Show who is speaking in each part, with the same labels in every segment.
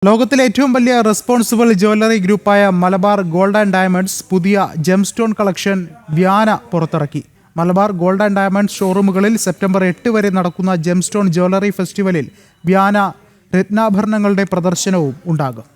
Speaker 1: ലോകത്തിലെ ഏറ്റവും വലിയ റെസ്പോൺസിബിൾ ജ്വല്ലറി ഗ്രൂപ്പായ മലബാർ ഗോൾഡ് ആൻഡ് ഡയമണ്ട്സ് പുതിയ ജെംസ്റ്റോൺ കളക്ഷൻ വ്യാന പുറത്തിറക്കി. മലബാർ ഗോൾഡ് ആൻഡ് ഡയമണ്ട്സ് ഷോറൂമുകളിൽ സെപ്റ്റംബർ 8 വരെ നടക്കുന്ന ജെംസ്റ്റോൺ ജ്വല്ലറി ഫെസ്റ്റിവലിൽ വ്യാന രത്നാഭരണങ്ങളുടെ പ്രദർശനവും ഉണ്ടാകും.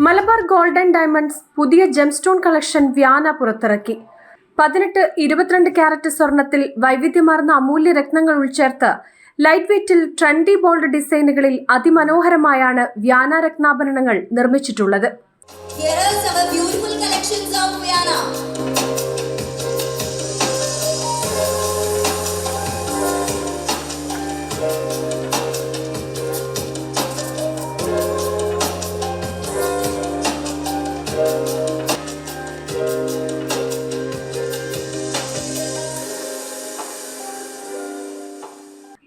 Speaker 2: മലബാർ ഗോൾഡ് ആൻഡ് ഡയമണ്ട്സ് പുതിയ ജെംസ്റ്റോൺ കളക്ഷൻ വ്യാന പുറത്തിറക്കി. 18-22 ക്യാരറ്റ് സ്വർണത്തിൽ വൈവിധ്യമാർന്ന അമൂല്യ രത്നങ്ങൾ ഉൾച്ചേർത്ത് ലൈറ്റ് വെയ്റ്റിൽ ട്രെൻഡി ബോൾഡ് ഡിസൈനുകളിൽ അതിമനോഹരമായാണ് വ്യാന രത്നാഭരണങ്ങൾ നിർമ്മിച്ചിട്ടുള്ളത്.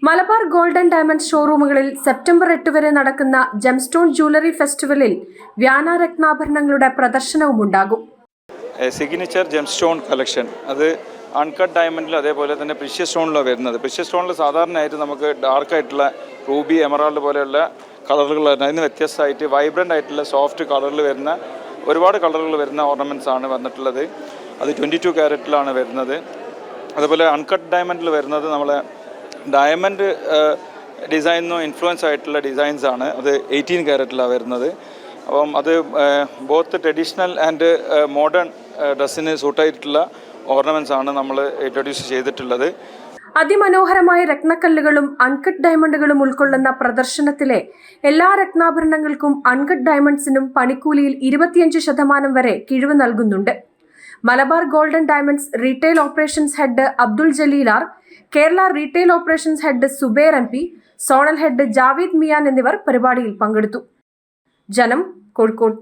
Speaker 2: മലബാർ ഗോൾഡ് ആൻഡ് ഡയമണ്ട്സ് ഷോറൂമുകളിൽ സെപ്റ്റംബർ 8 വരെ നടക്കുന്ന ജെംസ്റ്റോൺ ജ്വല്ലറി ഫെസ്റ്റിവലിൽ വ്യാന രത്നാഭരണങ്ങളുടെ പ്രദർശനവും ഉണ്ടാകും.
Speaker 3: സിഗ്നേച്ചർ ജെംസ്റ്റോൺ കളക്ഷൻ അത് അൺകട്ട് ഡയമണ്ടിലും അതേപോലെ തന്നെ പ്രിഷ്യസ് സ്റ്റോണിലാണ് വരുന്നത്. പ്രിഷ്യസ് സ്റ്റോണിൽ സാധാരണയായിട്ട് നമുക്ക് ഡാർക്കായിട്ടുള്ള റൂബി, എമറാൾഡ് പോലെയുള്ള കളറുകൾ വരുന്നത്. അതിന് വ്യത്യസ്തമായിട്ട് വൈബ്രൻ്റ് ആയിട്ടുള്ള സോഫ്റ്റ് കളറിൽ വരുന്ന ഒരുപാട് കളറുകൾ വരുന്ന ഓർണമെൻറ്റ്സ് ആണ് വന്നിട്ടുള്ളത്. അത് 22 ക്യാരറ്റിലാണ് വരുന്നത്. അതുപോലെ അൺകട്ട് ഡയമണ്ടിൽ വരുന്നത് നമ്മളെ ഡയമണ്ട് ഡിസൈനിനും ഇൻഫ്ലുവൻസ് ആയിട്ടുള്ള ഡിസൈൻസ് ആണ്. അത് 18 ക്യാരറ്റിലാണ് വരുന്നത്. അപ്പം അത് ബോത്ത് ട്രഡീഷണൽ ആൻഡ് മോഡേൺ ഡ്രസ്സിന് സൂട്ടായിട്ടുള്ള ഓർണമെൻറ്റ്സ് ആണ് നമ്മൾ ഇൻട്രൊഡ്യൂസ് ചെയ്തിട്ടുള്ളത്.
Speaker 2: അതിമനോഹരമായ രത്നക്കല്ലുകളും അൺകട്ട് ഡയമണ്ടുകളും ഉൾക്കൊള്ളുന്ന പ്രദർശനത്തിലെ എല്ലാ രത്നാഭരണങ്ങൾക്കും അൺകട്ട് ഡയമണ്ട്സിനും പണിക്കൂലിയിൽ 25% വരെ കിഴിവ് നൽകുന്നുണ്ട്. Malabar gold and diamonds retail operations head Abdul ജലീലാർ, Kerala retail operations head Zubair MP, zonal head Javed Miyan എന്നിവർ പരിപാടിയിൽ പങ്കെടുത്തു. ജനം, കോഴിക്കോട്.